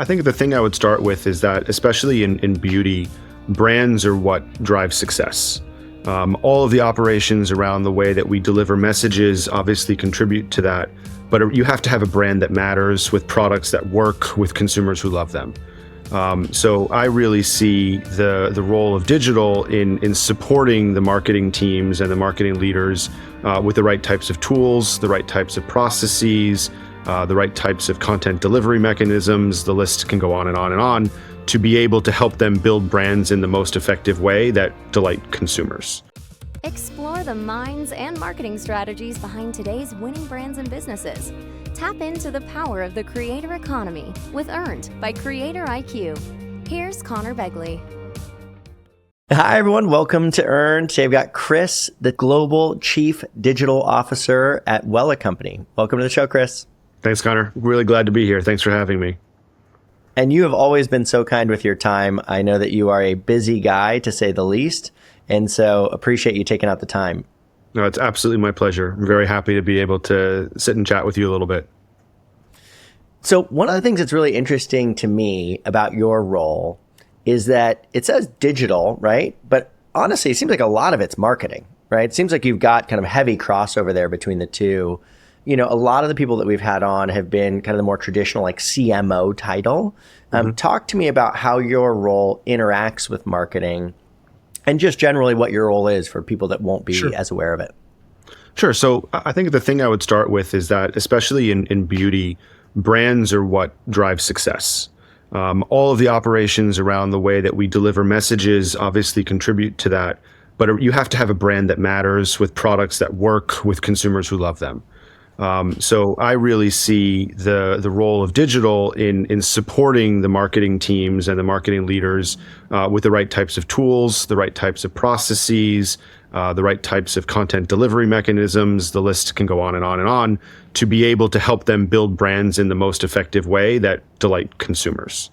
I think the thing I would start with is that, especially in beauty, brands are what drive success. All of the operations around the way that we deliver messages obviously contribute to that, but you have to have a brand that matters with products that work with consumers who love them. So I really see the role of digital in supporting the marketing teams and the marketing leaders with the right types of tools, the right types of processes, the right types of content delivery mechanisms. The list can go on and on and on, to be able to help them build brands in the most effective way that delight consumers. Explore the minds and marketing strategies behind today's winning brands and businesses. Tap into the power of the creator economy with Earned by CreatorIQ. Here's Conor Begley. Hi, everyone. Welcome to Earned. Today we've got Chris, the Global Chief Digital Officer at Wella Company. Welcome to the show, Chris. Thanks, Conor. Really glad to be here. Thanks for having me. And you have always been so kind with your time. I know that you are a busy guy, to say the least, and so appreciate you taking out the time. No, it's absolutely my pleasure. I'm very happy to be able to sit and chat with you a little bit. So one of the things that's really interesting to me about your role is that it says digital, right? But honestly, it seems like a lot of it's marketing, right? It seems like you've got kind of heavy crossover there between the two. You know, a lot of the people that we've had on have been kind of the more traditional, like CMO title. Talk to me about how your role interacts with marketing and just generally what your role is for people that won't be as aware of it. Sure. So I think the thing I would start with is that, especially in beauty, brands are what drive success. All of the operations around the way that we deliver messages obviously contribute to that, but you have to have a brand that matters with products that work with consumers who love them. So I really see the role of digital in supporting the marketing teams and the marketing leaders with the right types of tools, the right types of processes, the right types of content delivery mechanisms. The list can go on and on and on, to be able to help them build brands in the most effective way that delight consumers.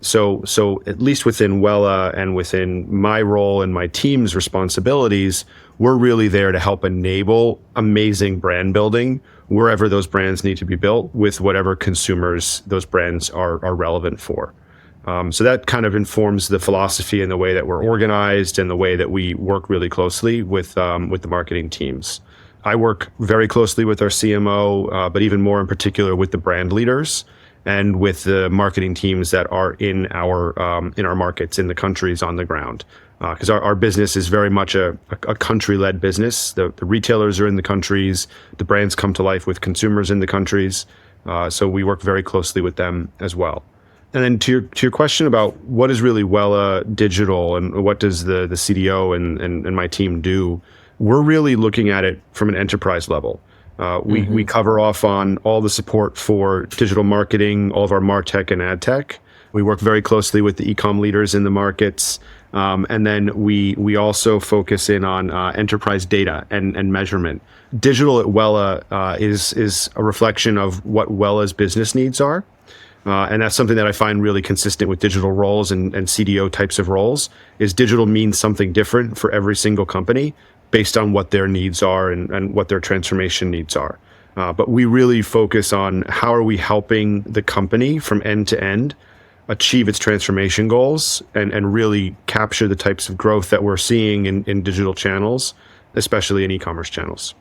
So at least within Wella and within my role and my team's responsibilities, we're really there to help enable amazing brand building wherever those brands need to be built with whatever consumers those brands are relevant for. So that kind of informs the philosophy and the way that we're organized and the way that we work really closely with the marketing teams. I work very closely with our CMO, but even more in particular with the brand leaders and with the marketing teams that are in our markets, in the countries, on the ground. Because our business is very much a country-led business. The retailers are in the countries, the brands come to life with consumers in the countries. So we work very closely with them as well. And then to your question about what is really Wella Digital and what does the CDO and my team do, we're really looking at it from an enterprise level. We cover off on all the support for digital marketing, all of our MarTech and AdTech. We work very closely with the e-com leaders in the markets. And then we also focus in on enterprise data and measurement. Digital at Wella is a reflection of what Wella's business needs are. And that's something that I find really consistent with digital roles and CDO types of roles, is digital means something different for every single company based on what their needs are and what their transformation needs are. But we really focus on how are we helping the company from end to end achieve its transformation goals and really capture the types of growth that we're seeing in digital channels, especially in e-commerce channels.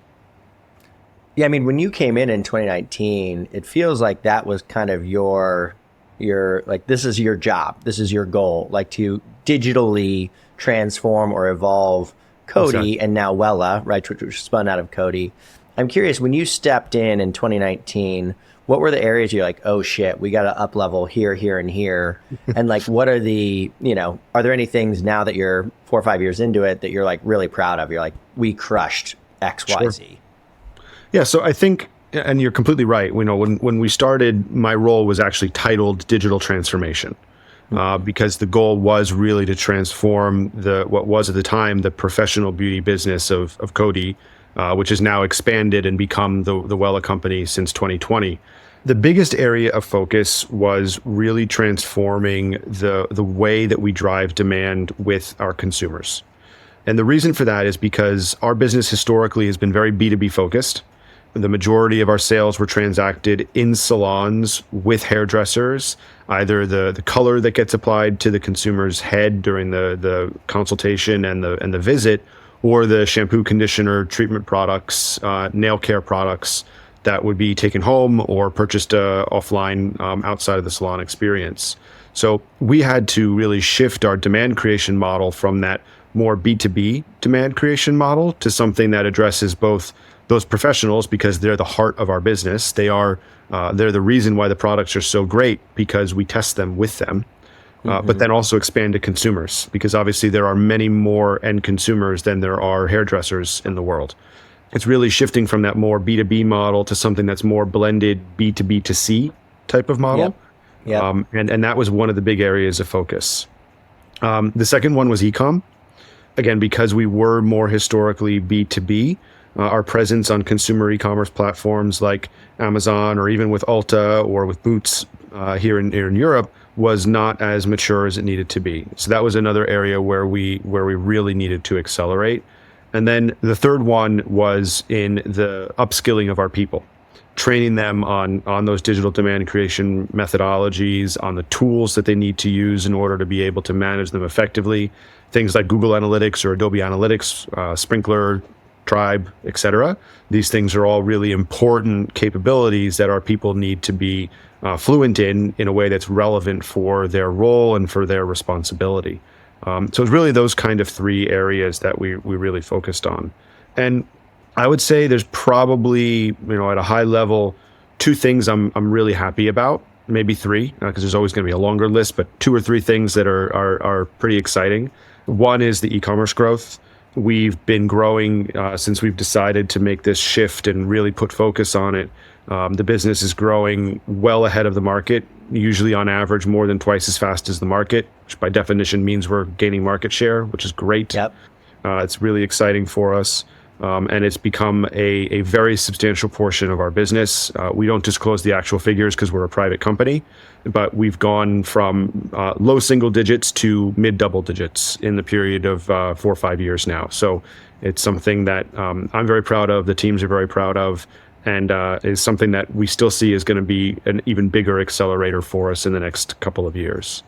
Yeah, I mean, when you came in 2019, it feels like that was kind of your like, this is your job, this is your goal, like to digitally transform or evolve COTY, exactly. And now Wella, right, which spun out of COTY. I'm curious, when you stepped in 2019, what were the areas you're like, oh shit, we got to up level here, here, and here? And like, what are the, are there any things now that you're 4 or 5 years into it that you're like really proud of? You're like, we crushed X, Y, Z. Yeah, so I think, and you're completely right. When we started, my role was actually titled Digital Transformation, because the goal was really to transform what was at the time the professional beauty business of COTY, which has now expanded and become the Wella company since 2020. The biggest area of focus was really transforming the way that we drive demand with our consumers. And the reason for that is because our business historically has been very B2B focused. The majority of our sales were transacted in salons with hairdressers either the color that gets applied to the consumer's head during the consultation and the visit, or the shampoo, conditioner, treatment products, nail care products that would be taken home or purchased offline outside of the salon experience. So we had to really shift our demand creation model from that more B2B demand creation model to something that addresses both those professionals, because they're the heart of our business. They're the reason why the products are so great, because we test them with them. But then also expand to consumers, because obviously there are many more end consumers than there are hairdressers in the world. It's really shifting from that more B2B model to something that's more blended B2B2C type of model. Yep. And that was one of the big areas of focus. The second one was e-com. Again, because we were more historically B2B, our presence on consumer e-commerce platforms like Amazon, or even with Ulta or with Boots here in Europe, was not as mature as it needed to be. So that was another area where we really needed to accelerate. And then the third one was in the upskilling of our people, training them on those digital demand creation methodologies, on the tools that they need to use in order to be able to manage them effectively. Things like Google Analytics or Adobe Analytics, Sprinkler, Tribe, etc. These things are all really important capabilities that our people need to be fluent in a way that's relevant for their role and for their responsibility. So it's really those kind of three areas that we really focused on. And I would say there's probably, at a high level, two things I'm really happy about, maybe three, because there's always going to be a longer list, but two or three things that are pretty exciting. One is the e-commerce growth. We've been growing since we've decided to make this shift and really put focus on it. The business is growing well ahead of the market, usually on average more than twice as fast as the market, which by definition means we're gaining market share, which is great. Yep. It's really exciting for us. And it's become a very substantial portion of our business. We don't disclose the actual figures because we're a private company, but we've gone from low single digits to mid double digits in the period of 4 or 5 years now. So it's something that I'm very proud of, the teams are very proud of, and is something that we still see is going to be an even bigger accelerator for us in the next couple of years.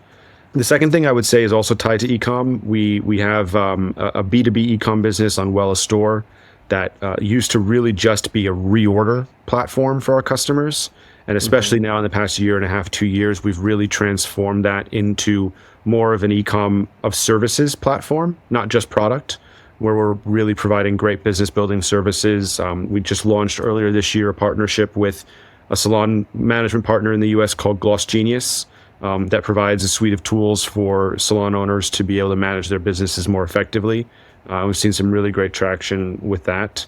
The second thing I would say is also tied to e-com. We have a B2B e-com business on Wella Store that used to really just be a reorder platform for our customers. And especially now in the past year and a half, 2 years, we've really transformed that into more of an e-com of services platform, not just product, where we're really providing great business building services. We just launched earlier this year a partnership with a salon management partner in the US called Gloss Genius that provides a suite of tools for salon owners to be able to manage their businesses more effectively. We've seen some really great traction with that.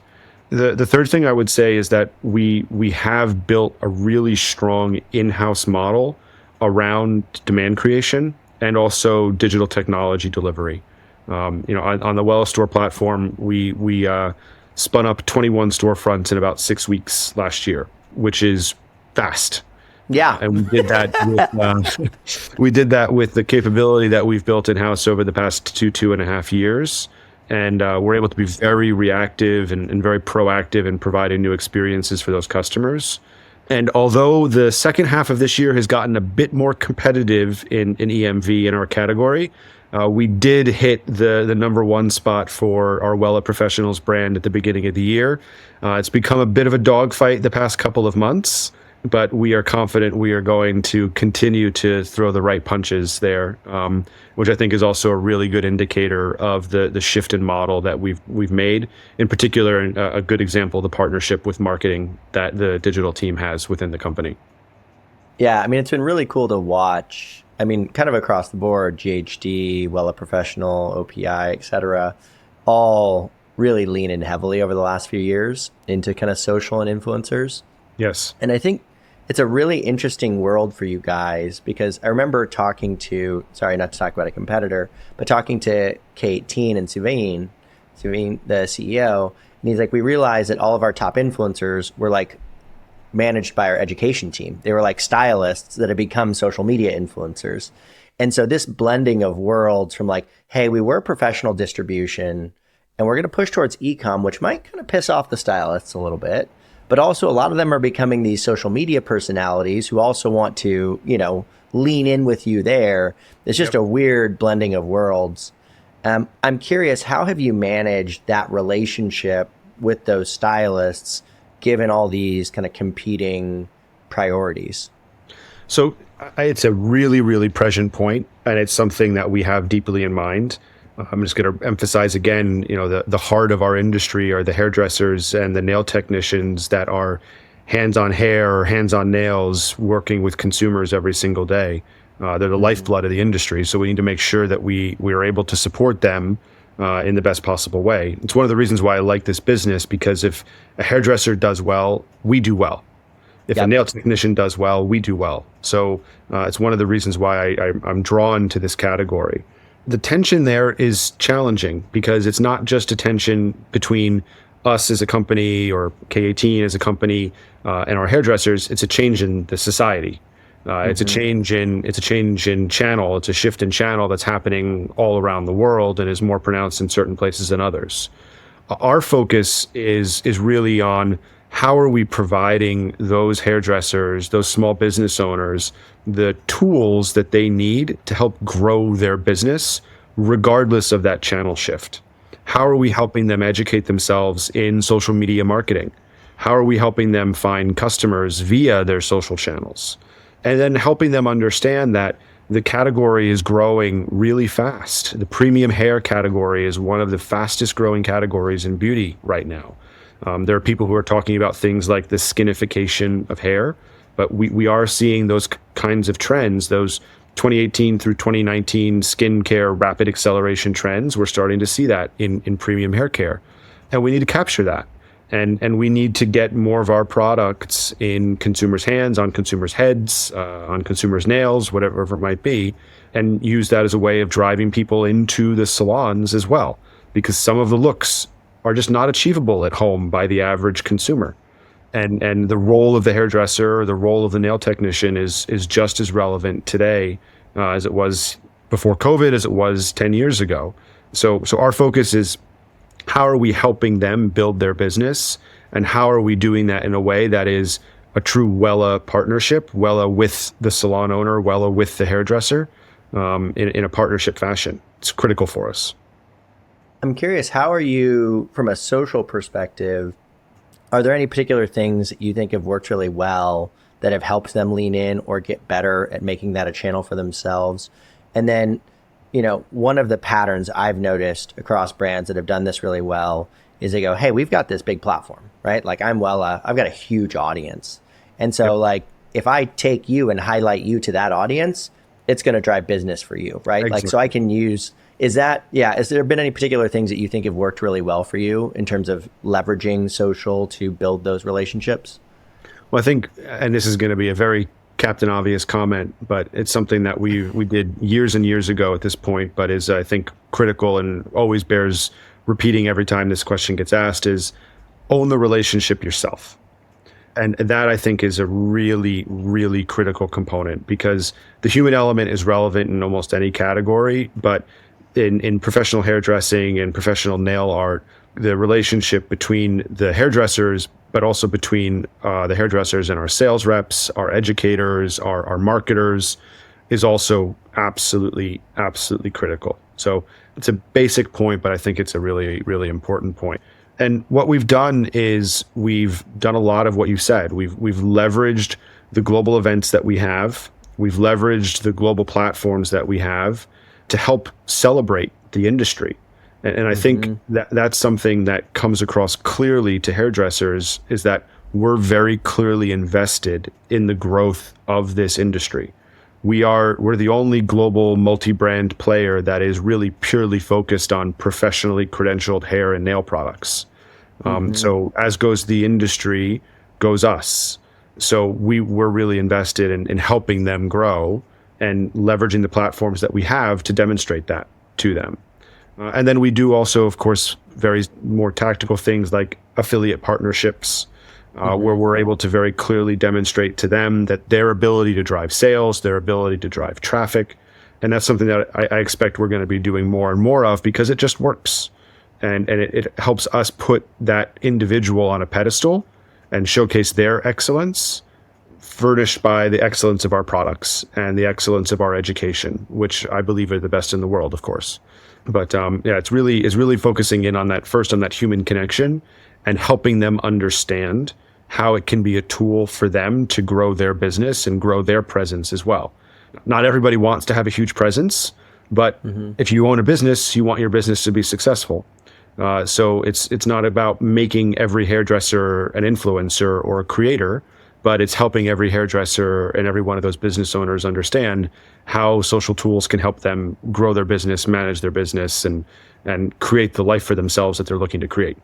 The third thing I would say is that we have built a really strong in-house model around demand creation and also digital technology delivery. On the Wella Store platform, we spun up 21 storefronts in about 6 weeks last year, which is fast. Yeah. And we did that with the capability that we've built in-house over the past 2.5 years. And we're able to be very reactive and very proactive in providing new experiences for those customers. And although the second half of this year has gotten a bit more competitive in EMV in our category, we did hit the number one spot for our Wella Professionals brand at the beginning of the year. It's become a bit of a dogfight the past couple of months, but we are confident we are going to continue to throw the right punches there, which I think is also a really good indicator of the shift in model that we've made. In particular, a good example, the partnership with marketing that the digital team has within the company. Yeah, I mean, it's been really cool to watch. I mean, kind of across the board, GHD, Wella Professional, OPI, et cetera, all really lean in heavily over the last few years into kind of social and influencers. Yes. And I think it's a really interesting world for you guys, because I remember talking to, sorry, not to talk about a competitor, but talking to Kate Teen and Suveen, the CEO, and he's like, we realized that all of our top influencers were like managed by our education team. They were like stylists that had become social media influencers. And so this blending of worlds from like, hey, we were professional distribution and we're going to push towards e-com, which might kind of piss off the stylists a little bit. but also a lot of them are becoming these social media personalities who also want to, lean in with you there. It's just a weird blending of worlds. I'm curious, how have you managed that relationship with those stylists, given all these kind of competing priorities? So it's a really, really prescient point, and it's something that we have deeply in mind. I'm just going to emphasize again, the heart of our industry are the hairdressers and the nail technicians that are hands-on hair or hands-on nails working with consumers every single day. They're the lifeblood of the industry, so we need to make sure that we are able to support them in the best possible way. It's one of the reasons why I like this business, because if a hairdresser does well, we do well. If a nail technician does well, we do well. So it's one of the reasons why I'm drawn to this category. The tension there is challenging because it's not just a tension between us as a company or K18 as a company and our hairdressers. It's a change in the society. It's a change in channel. It's a shift in channel that's happening all around the world and is more pronounced in certain places than others. Our focus is really on how are we providing those hairdressers, those small business owners, the tools that they need to help grow their business, regardless of that channel shift. How are we helping them educate themselves in social media marketing? How are we helping them find customers via their social channels? And then helping them understand that the category is growing really fast. The premium hair category is one of the fastest growing categories in beauty right now. There are people who are talking about things like the skinification of hair, but we are seeing those kinds of trends, those 2018 through 2019 skincare rapid acceleration trends. We're starting to see that in premium hair care. And we need to capture that. And we need to get more of our products in consumers' hands, on consumers' heads, on consumers' nails, whatever it might be, and use that as a way of driving people into the salons as well. Because some of the looks are just not achievable at home by the average consumer. And the role of the hairdresser or the role of the nail technician is just as relevant today as it was before COVID, as it was 10 years ago. So our focus is, how are we helping them build their business? And how are we doing that in a way that is a true Wella partnership, Wella with the salon owner, Wella with the hairdresser, in a partnership fashion? It's critical for us. I'm curious, how are you, from a social perspective, are there any particular things that you think have worked really well that have helped them lean in or get better at making that a channel for themselves? And then, one of the patterns I've noticed across brands that have done this really well is they go, hey, we've got this big platform, right? Like I'm Wella, I've got a huge audience. And so if I take you and highlight you to that audience, it's going to drive business for you, right? Exactly. So I can use, has there been any particular things that you think have worked really well for you in terms of leveraging social to build those relationships? Well, I think, and this is going to be a very Captain Obvious comment, but it's something that we did years and years ago at this point, but is, I think, critical and always bears repeating every time this question gets asked, is own the relationship yourself. And that, I think, is a really, really critical component, because the human element is relevant in almost any category, but in professional hairdressing and professional nail art, the relationship between the hairdressers, but also between the hairdressers and our sales reps, our educators, our marketers, is also absolutely, absolutely critical. So it's a basic point, but I think it's a really, really important point. And what we've done is we've done a lot of what you said. We've leveraged the global events that we have. We've leveraged the global platforms that we have to help celebrate the industry. And I think that's something that comes across clearly to hairdressers, is that we're very clearly invested in the growth of this industry. We're the only global multi-brand player that is really purely focused on professionally credentialed hair and nail products. So as goes the industry, goes us. So we're really invested in helping them grow and leveraging the platforms that we have to demonstrate that to them. And then we do also, of course, very more tactical things like affiliate partnerships, where we're able to very clearly demonstrate to them that their ability to drive sales, their ability to drive traffic. And that's something that I expect we're going to be doing more and more of, because it just works. And it helps us put that individual on a pedestal and showcase their excellence, furnished by the excellence of our products and the excellence of our education, which I believe are the best in the world, of course. But it's really focusing in on that human connection and helping them understand how it can be a tool for them to grow their business and grow their presence as well. Not everybody wants to have a huge presence, but if you own a business, you want your business to be successful. So it's not about making every hairdresser an influencer or a creator, but it's helping every hairdresser and every one of those business owners understand how social tools can help them grow their business, manage their business, and create the life for themselves that they're looking to create.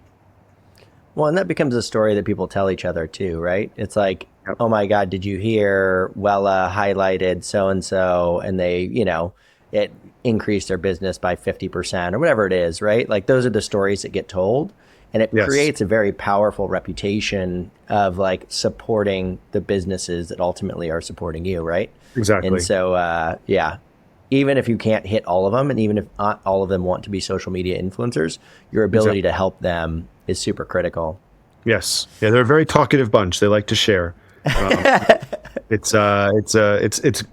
Well, and that becomes a story that people tell each other too, right? It's like, Yep. oh my God, did you hear Wella highlighted so-and-so and they, it increased their business by 50% or whatever it is, right? Like those are the stories that get told. And it Yes. creates a very powerful reputation of like supporting the businesses that ultimately are supporting you, right? Exactly. And so, even if you can't hit all of them, and even if not all of them want to be social media influencers, your ability to help them is super critical. Yes. Yeah, they're a very talkative bunch. They like to share. It's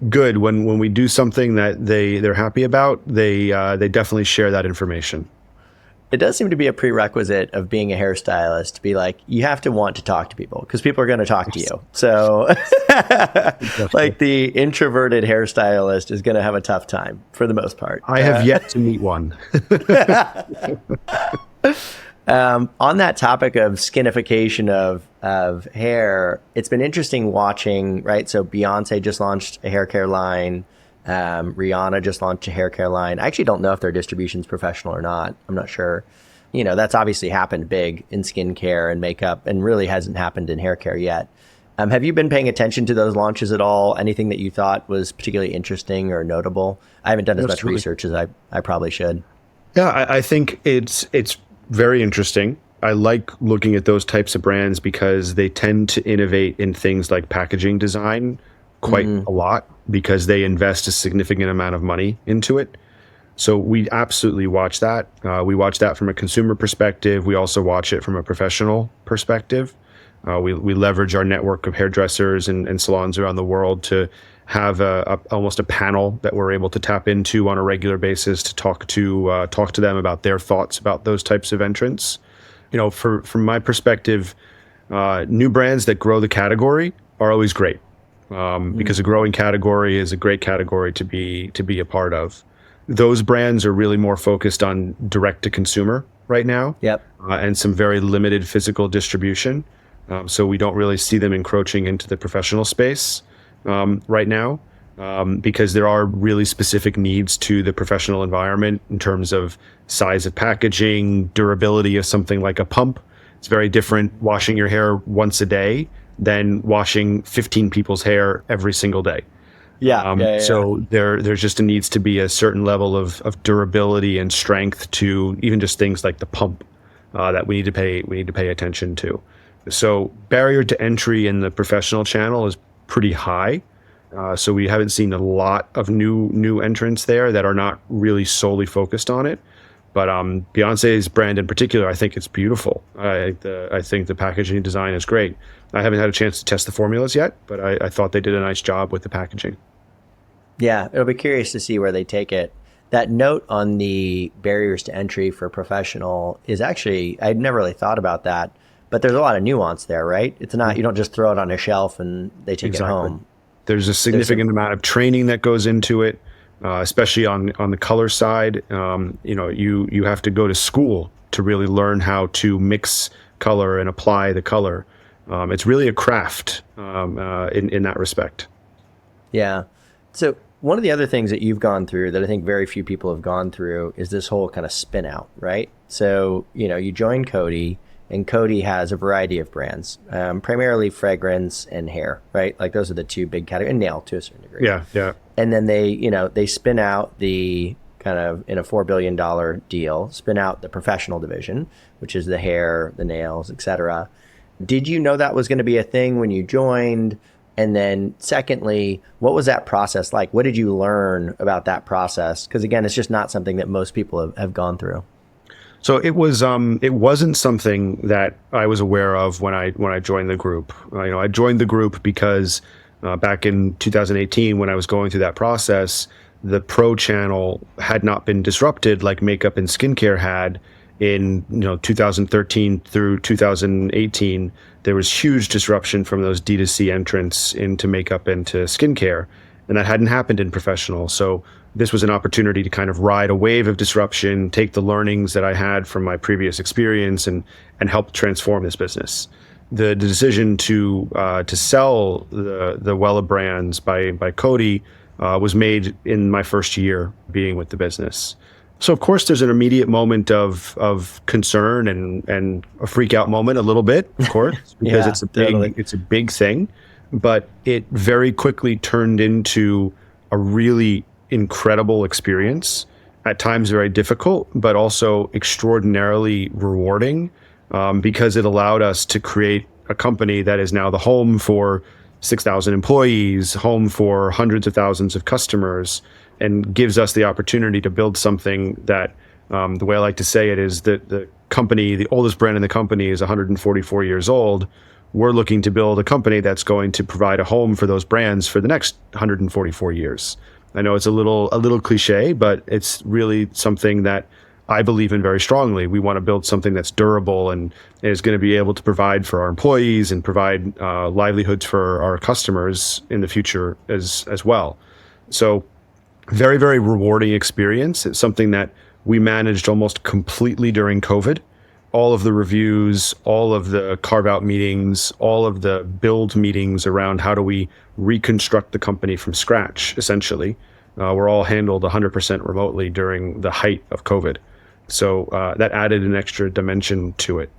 good when we do something that they're happy about. They definitely share that information. It does seem to be a prerequisite of being a hairstylist to be like, you have to want to talk to people because people are going to talk to you. So like the introverted hairstylist is going to have a tough time for the most part. I have yet to meet one. On that topic of skinification of hair, it's been interesting watching, right? So Beyonce just launched a hair care line. Rihanna just launched a hair care line. I actually don't know if their distribution's professional or not. I'm not sure. That's obviously happened big in skincare and makeup and really hasn't happened in hair care yet. Have you been paying attention to those launches at all? Anything that you thought was particularly interesting or notable? I haven't done as much research as I probably should. Yeah, I think it's very interesting. I like looking at those types of brands because they tend to innovate in things like packaging design quite a lot because they invest a significant amount of money into it. So we absolutely watch that. We watch that from a consumer perspective. We also watch it from a professional perspective. We leverage our network of hairdressers and salons around the world to have almost a panel that we're able to tap into on a regular basis to talk to them about their thoughts about those types of entrants. From my perspective, new brands that grow the category are always great. Because a growing category is a great category to be a part of. Those brands are really more focused on direct to consumer right now. Yep. And some very limited physical distribution. So we don't really see them encroaching into the professional space right now because there are really specific needs to the professional environment in terms of size of packaging, durability of something like a pump. It's very different washing your hair once a day than washing 15 people's hair every single day. So there just needs to be a certain level of durability and strength to even just things like the pump that we need to pay attention to. So barrier to entry in the professional channel is pretty high. So we haven't seen a lot of new entrants there that are not really solely focused on it. But Beyonce's brand in particular, I think it's beautiful. I think the packaging design is great. I haven't had a chance to test the formulas yet, but I thought they did a nice job with the packaging. Yeah, it'll be curious to see where they take it. That note on the barriers to entry for professional is actually, I'd never really thought about that, but there's a lot of nuance there, right? It's not, you don't just throw it on a shelf and they take it home. There's a significant amount of training that goes into it. Especially on the color side, you have to go to school to really learn how to mix color and apply the color. It's really a craft in that respect. Yeah. So one of the other things that you've gone through that I think very few people have gone through is this whole kind of spin out, right? So, you joined COTY, and COTY has a variety of brands, primarily fragrance and hair, right? Like those are the two big categories, and nail to a certain degree. Yeah. And then they spin out the kind of in a $4 billion deal, spin out the professional division, which is the hair, the nails, etc. Did you know that was going to be a thing when you joined? And then secondly, what was that process like? What did you learn about that process? Because again, it's just not something that most people have gone through. So it wasn't something that I was aware of when I joined the group. I joined the group because back in 2018, when I was going through that process, the pro channel had not been disrupted like makeup and skincare had in 2013 through 2018. There was huge disruption from those D2C entrants into makeup and to skincare, and that hadn't happened in professional. So this was an opportunity to kind of ride a wave of disruption, take the learnings that I had from my previous experience, and help transform this business. The decision to sell the Wella brands by COTY was made in my first year being with the business. So of course there's an immediate moment of concern and a freak out moment a little bit, of course, because it's a big thing, but it very quickly turned into a really incredible experience, at times very difficult, but also extraordinarily rewarding, because it allowed us to create a company that is now the home for 6,000 employees, home for hundreds of thousands of customers, and gives us the opportunity to build something that, the way I like to say it is that the company, the oldest brand in the company is 144 years old. We're looking to build a company that's going to provide a home for those brands for the next 144 years. I know it's a little cliche, but it's really something that I believe in very strongly. We want to build something that's durable and is going to be able to provide for our employees and provide livelihoods for our customers in the future as well. So very, very rewarding experience. It's something that we managed almost completely during COVID. All of the reviews, all of the carve-out meetings, all of the build meetings around how do we reconstruct the company from scratch, essentially, were all handled 100% remotely during the height of COVID. So that added an extra dimension to it.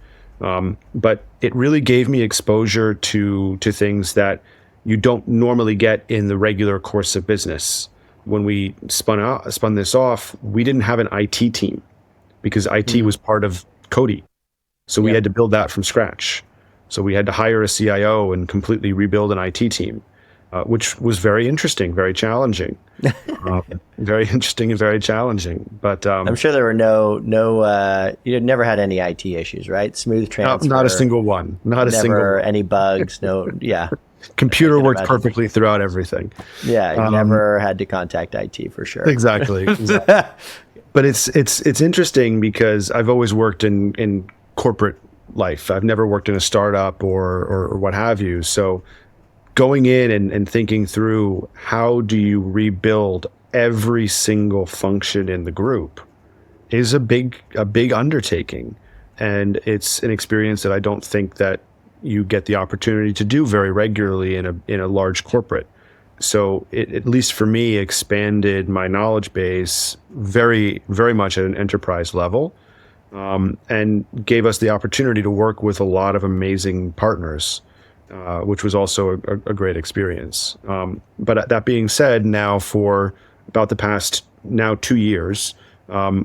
But it really gave me exposure to things that you don't normally get in the regular course of business. When we spun this off, we didn't have an IT team because IT was part of COTY. So we had to build that from scratch. So we had to hire a CIO and completely rebuild an IT team, which was very interesting, very challenging. Very interesting and very challenging. But I'm sure there were you had never had any IT issues, right? Smooth transfer. Not a single one. Never any bugs. Computer worked perfectly throughout everything. Yeah, you never had to contact IT for sure. Exactly. But it's interesting because I've always worked in corporate life. I've never worked in a startup or what have you. So going in and thinking through how do you rebuild every single function in the group is a big undertaking. And it's an experience that I don't think that you get the opportunity to do very regularly in a large corporate. So it, at least for me, expanded my knowledge base very, very much at an enterprise level, and gave us the opportunity to work with a lot of amazing partners, which was also a great experience. But that being said, now for about the past 2 years,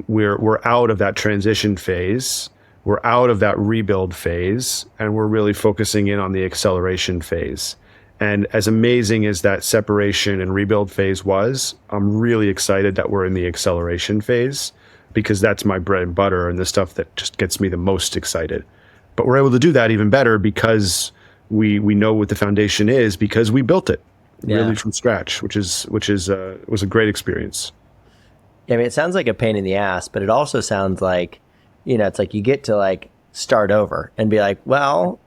we're out of that transition phase. We're out of that rebuild phase, and we're really focusing in on the acceleration phase. And as amazing as that separation and rebuild phase was, I'm really excited that we're in the acceleration phase, because that's my bread and butter and the stuff that just gets me the most excited. But we're able to do that even better because we know what the foundation is, because we built it really from scratch, which was a great experience. Yeah, I mean, it sounds like a pain in the ass, but it also sounds like, it's like you get to start over and be like, well,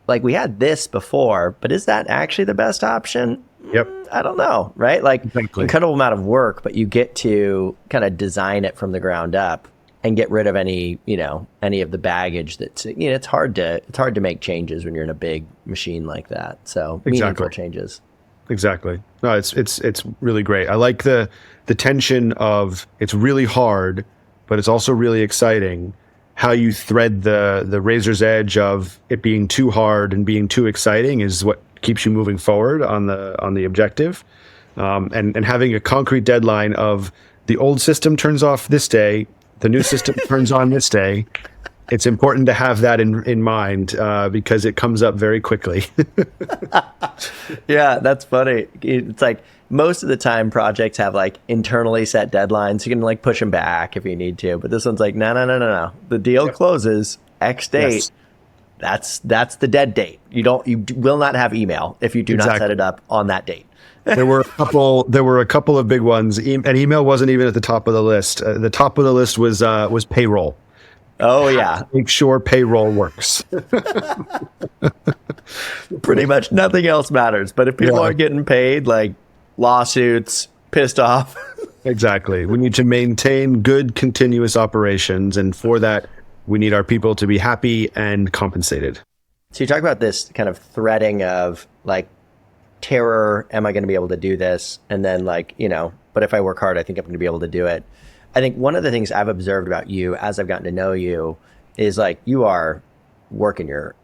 we had this before, but is that actually the best option? Yep. I don't know, right? Exactly. Incredible amount of work, but you get to kind of design it from the ground up and get rid of any of the baggage that's, it's hard to make changes when you're in a big machine like that. So meaningful changes. Exactly. No, it's really great. I like the tension of, it's really hard, but it's also really exciting. How you thread the razor's edge of it being too hard and being too exciting is what keeps you moving forward on the objective, and having a concrete deadline of the old system turns off this day, the new system turns on this day. It's important to have that in mind, because it comes up very quickly. Yeah, that's funny. It's like most of the time projects have like internally set deadlines. You can like push them back if you need to. But this one's like, no. The deal closes X date. Yes. That's the dead date. You will not have email if you do not set it up on that date. There were a couple of big ones, and email wasn't even at the top of the list. The top of the list was payroll. Oh yeah, make sure payroll works. Pretty much nothing else matters. But if people aren't getting paid, like lawsuits, pissed off. Exactly. We need to maintain good continuous operations, and for that, we need our people to be happy and compensated. So you talk about this kind of threading of like terror. Am I going to be able to do this? And then like, but if I work hard, I think I'm going to be able to do it. I think one of the things I've observed about you as I've gotten to know you is like you are working your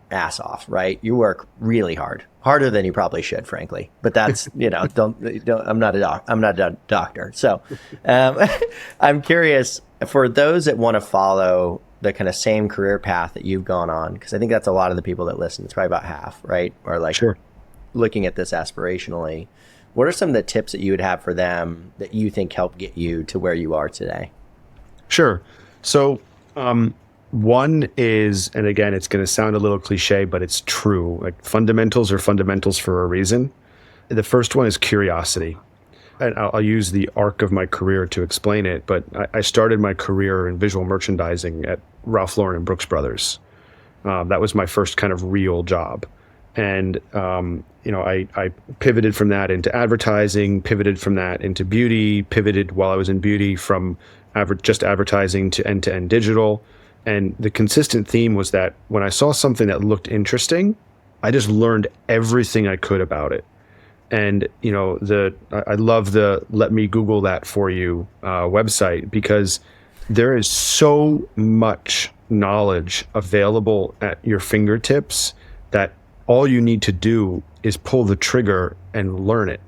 ass off, right? You work really hard, harder than you probably should, frankly. But that's, don't. I'm not a doctor. So I'm curious for those that want to follow the kind of same career path that you've gone on, because I think that's a lot of the people that listen. It's probably about half, right? Or like looking at this aspirationally. What are some of the tips that you would have for them that you think help get you to where you are today? Sure. So one is, and again, it's going to sound a little cliche, but it's true. Like fundamentals are fundamentals for a reason. The first one is curiosity. And I'll use the arc of my career to explain it, but I started my career in visual merchandising at Ralph Lauren and Brooks Brothers. That was my first kind of real job. And, I pivoted from that into advertising, pivoted from that into beauty, pivoted while I was in beauty from just advertising to end-to-end digital. And the consistent theme was that when I saw something that looked interesting, I just learned everything I could about it. And, I love the Let Me Google That For You website, because there is so much knowledge available at your fingertips that all you need to do is pull the trigger and learn it.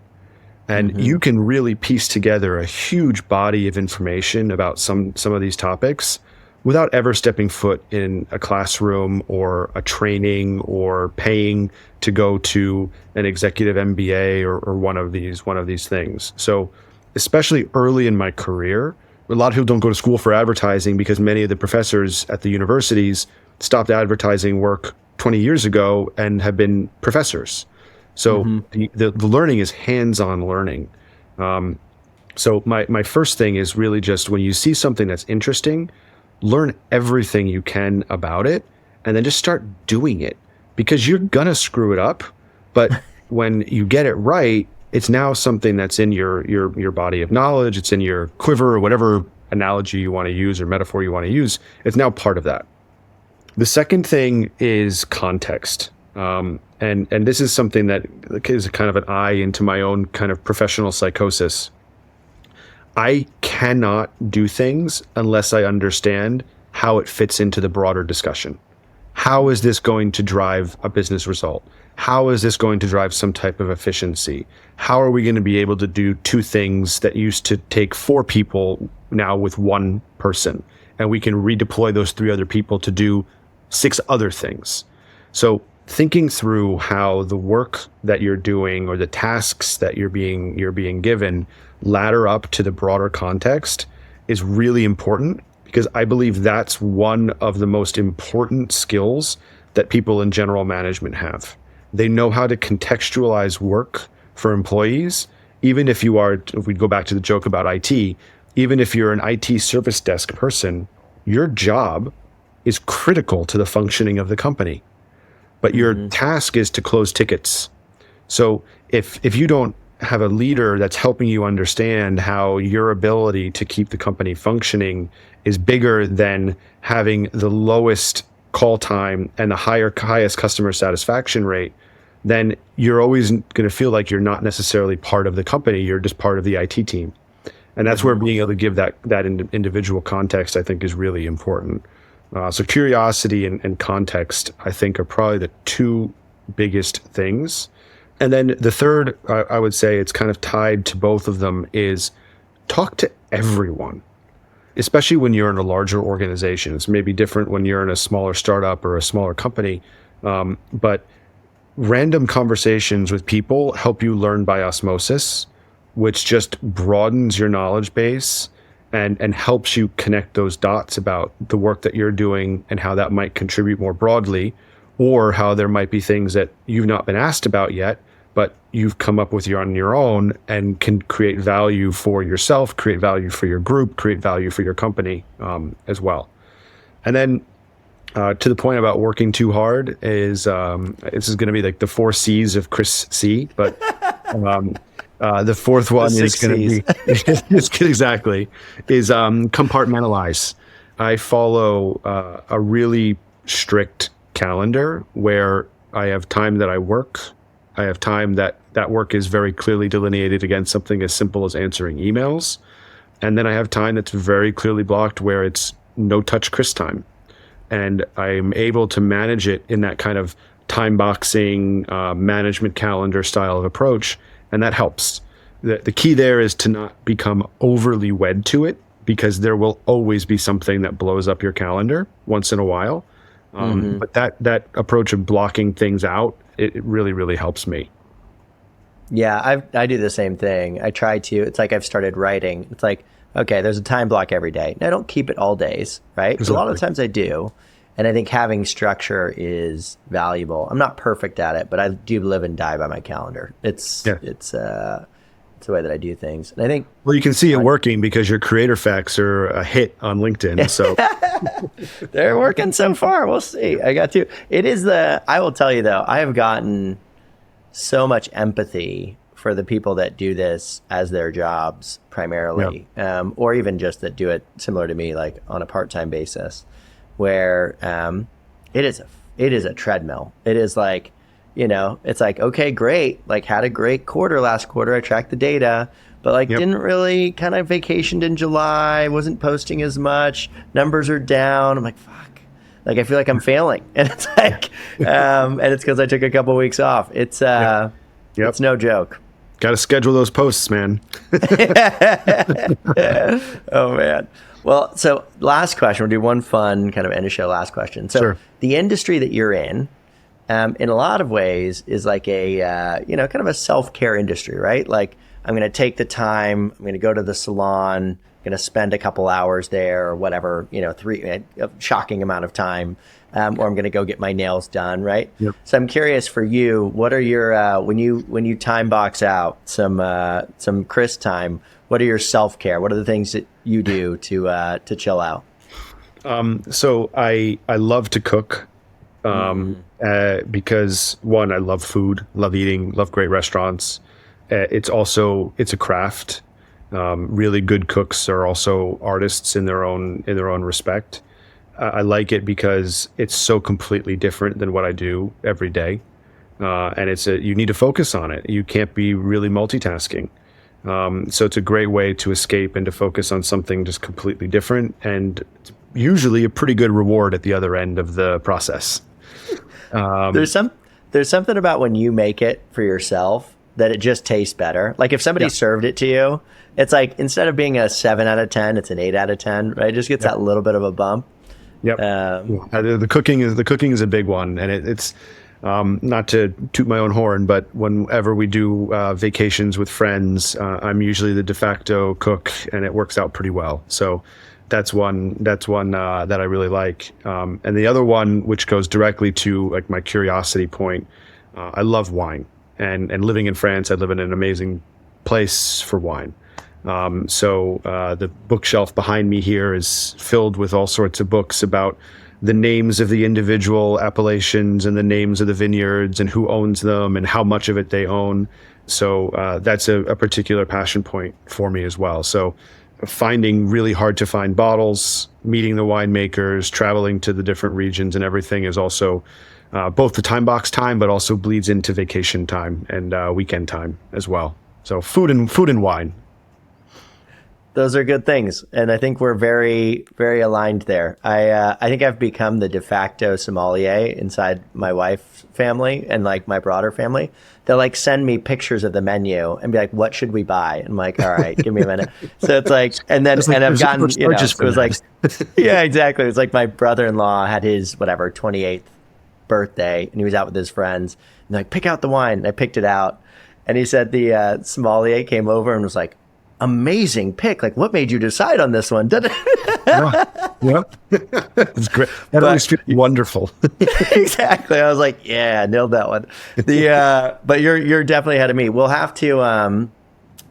And you can really piece together a huge body of information about some of these topics without ever stepping foot in a classroom or a training or paying to go to an executive MBA or one of these things. So especially early in my career, a lot of people don't go to school for advertising because many of the professors at the universities stopped advertising work 20 years ago and have been professors. So the learning is hands-on learning. So my first thing is really just when you see something that's interesting, learn everything you can about it and then just start doing it, because you're gonna screw it up. But when you get it right, it's now something that's in your body of knowledge. It's in your quiver, or whatever analogy you want to use or metaphor you want to use. It's now part of that. The second thing is context. And this is something that is kind of an eye into my own kind of professional psychosis. I cannot do things unless I understand how it fits into the broader discussion. How is this going to drive a business result? How is this going to drive some type of efficiency? How are we going to be able to do two things that used to take 4 people now with 1 person? And we can redeploy those 3 other people to do 6 other things. So thinking through how the work that you're doing or the tasks that you're being given ladder up to the broader context is really important, because I believe that's one of the most important skills that people in general management have. They know how to contextualize work for employees. Even if we go back to the joke about IT, even if you're an IT service desk person, your job is critical to the functioning of the company. But your task is to close tickets. So if you don't have a leader that's helping you understand how your ability to keep the company functioning is bigger than having the lowest call time and the highest customer satisfaction rate, then you're always going to feel like you're not necessarily part of the company. You're just part of the IT team. And that's where being able to give that individual context, I think, is really important. So curiosity and context, I think, are probably the 2 biggest things. And then the third, I would say it's kind of tied to both of them, is talk to everyone, especially when you're in a larger organization. It's maybe different when you're in a smaller startup or a smaller company. But random conversations with people help you learn by osmosis, which just broadens your knowledge base and helps you connect those dots about the work that you're doing and how that might contribute more broadly, or how there might be things that you've not been asked about yet, but you've come up with on your own and can create value for yourself, create value for your group, create value for your company as well. And then to the point about working too hard is this is going to be like the 4 C's of Chris C, but the fourth one is going to be exactly is compartmentalize. I follow a really strict calendar where I have time that I work. I have time that work is very clearly delineated against something as simple as answering emails. And then I have time that's very clearly blocked where it's no touch Chris time. And I'm able to manage it in that kind of time boxing, management calendar style of approach. And that helps. The key there is to not become overly wed to it, because there will always be something that blows up your calendar once in a while. But that approach of blocking things out, it really, really helps me. Yeah, I do the same thing. I try to. It's like I've started writing. It's like, okay, there's a time block every day. Now, I don't keep it all days, right? Exactly. A lot of the times I do. And I think having structure is valuable. I'm not perfect at it, but I do live and die by my calendar. It's the way that I do things. And I think, well, you can see it working because your creator facts are a hit on LinkedIn. So they're working so far. We'll see. I will tell you though, I have gotten so much empathy for the people that do this as their jobs primarily, or even just that do it similar to me, like on a part-time basis, where it is a treadmill. It is like, it's like, okay, great. Like, had a great quarter last quarter. I tracked the data, but didn't really kind of vacationed in July, wasn't posting as much. Numbers are down. I'm like, fuck. Like, I feel like I'm failing. And it's like, and it's because I took a couple of weeks off. It's it's no joke. Got to schedule those posts, man. Oh, man. Well, so last question. We'll do one fun kind of end of show last question. So sure. The industry that you're in a lot of ways is like a, kind of a self-care industry, right? Like, I'm going to take the time, I'm going to go to the salon, I'm going to spend a couple hours there or whatever, a shocking amount of time, or I'm going to go get my nails done, right? Yep. So I'm curious for you, what are your, when you time box out some Chris time, what are your self-care? What are the things that you do to chill out? So I love to cook. Because one, I love food, love eating, love great restaurants. It's a craft. Really good cooks are also artists in their own respect. I like it because it's so completely different than what I do every day. And you need to focus on it. You can't be really multitasking. So it's a great way to escape and to focus on something just completely different. And it's usually a pretty good reward at the other end of the process. There's something about when you make it for yourself that it just tastes better. Like if somebody served it to you, it's like instead of being a 7 out of 10, it's an 8 out of 10, right? It just gets that little bit of a bump. Yep. The cooking is a big one, and it's not to toot my own horn, but whenever we do vacations with friends, I'm usually the de facto cook, and it works out pretty well. So that's one that I really like. And the other one, which goes directly to like my curiosity point, I love wine, and living in France, I live in an amazing place for wine. So the bookshelf behind me here is filled with all sorts of books about the names of the individual appellations and the names of the vineyards and who owns them and how much of it they own. So that's a particular passion point for me as well. So finding really hard to find bottles, meeting the winemakers, traveling to the different regions and everything is also both the time box time, but also bleeds into vacation time and weekend time as well. So food and wine. Those are good things. And I think we're very, very aligned there. I think I've become the de facto sommelier inside my wife's family and like my broader family. They'll like send me pictures of the menu and be like, what should we buy? And I'm like, all right, give me a minute. So it's like, and then, and I've gotten, it was like, yeah, exactly. It was like my brother-in-law had his 28th birthday, and he was out with his friends. And they're like, pick out the wine. And I picked it out. And he said the sommelier came over and was like, amazing pick. Like, what made you decide on this one? Yeah. It's great. That always feels wonderful. Exactly. I was like, yeah, nailed that one. But you're definitely ahead of me. We'll have to.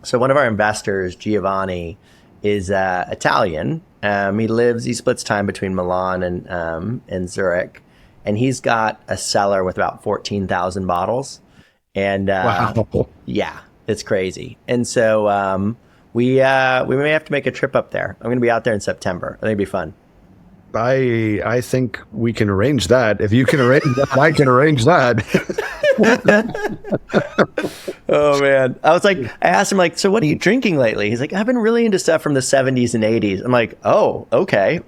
So one of our investors, Giovanni, is Italian. He splits time between Milan and Zurich, and he's got a cellar with about 14,000 bottles. And Wow. yeah, it's crazy. And so we may have to make a trip up there. I'm going to be out there in September. I think it'd be fun. I think we can arrange that. If you can arrange that, I can arrange that. Oh man. I asked him like, so what are you drinking lately? He's like, I've been really into stuff from the 70s and 80s. I'm like, oh, okay.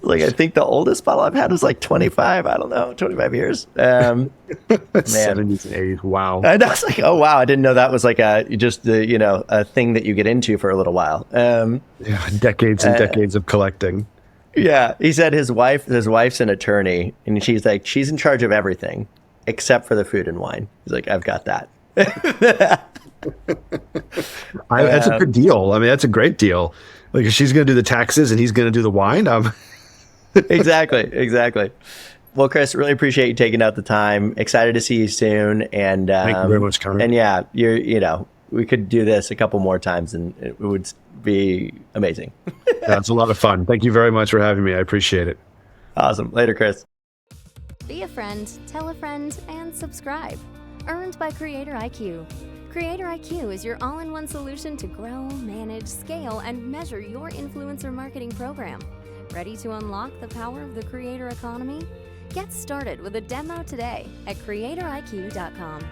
Like, I think the oldest bottle I've had was like 25. I don't know, 25 years. Man. 70s and 80s. Wow. And I was like, oh wow, I didn't know that was like a thing that you get into for a little while. Yeah, decades and decades of collecting. Yeah, he said his wife's an attorney, and she's in charge of everything except for the food and wine. He's like, I've got that. That's a good deal. I mean, that's a great deal. Like, if she's going to do the taxes and he's going to do the wine. Exactly. Well, Chris, really appreciate you taking out the time. Excited to see you soon. And Thank you very much, Conor. And yeah, we could do this a couple more times, and it would be amazing. That's a lot of fun. Thank you very much for having me. I appreciate it. Awesome. Later, Chris. Be a friend, tell a friend, and subscribe. Earned by CreatorIQ. CreatorIQ is your all-in-one solution to grow, manage, scale, and measure your influencer marketing program. Ready to unlock the power of the creator economy? Get started with a demo today at CreatorIQ.com.